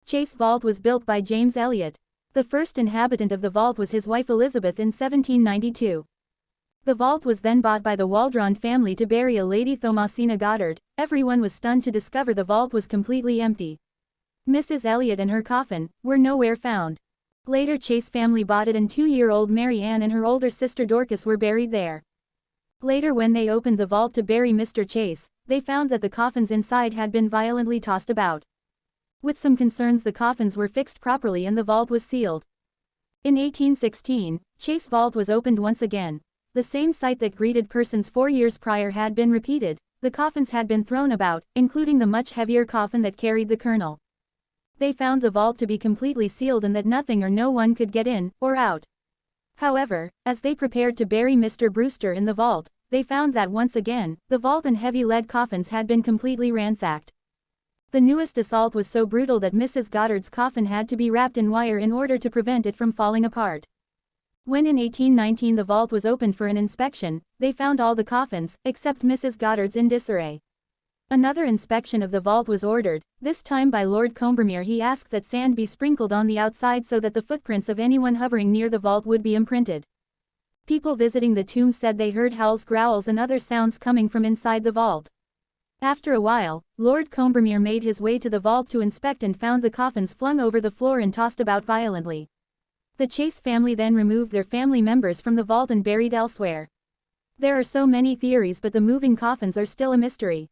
Chase Vault was built by James Elliott. The first inhabitant of the vault was his wife Elizabeth in 1792. The vault was then bought by the Waldron family to bury a Lady Thomasina Goddard. Everyone was stunned to discover the vault was completely empty. Mrs. Elliott and her coffin were nowhere found. Later Chase family bought it and 2-year-old Mary Ann and her older sister Dorcas were buried there. Later when they opened the vault to bury Mr. Chase, they found that the coffins inside had been violently tossed about. With some concerns the coffins were fixed properly and the vault was sealed. In 1816, Chase Vault was opened once again. The same sight that greeted persons 4 years prior had been repeated. The coffins had been thrown about, including the much heavier coffin that carried the colonel. They found the vault to be completely sealed and that nothing or no one could get in or out. However, as they prepared to bury Mr. Brewster in the vault, they found that once again, the vault and heavy lead coffins had been completely ransacked. The newest assault was so brutal that Mrs. Goddard's coffin had to be wrapped in wire in order to prevent it from falling apart. When in 1819 the vault was opened for an inspection, they found all the coffins, except Mrs. Goddard's, in disarray. Another inspection of the vault was ordered, this time by Lord Combermere. He asked that sand be sprinkled on the outside so that the footprints of anyone hovering near the vault would be imprinted. People visiting the tomb said they heard howls, growls and other sounds coming from inside the vault. After a while, Lord Combermere made his way to the vault to inspect and found the coffins flung over the floor and tossed about violently. The Chase family then removed their family members from the vault and buried elsewhere. There are so many theories, but the moving coffins are still a mystery.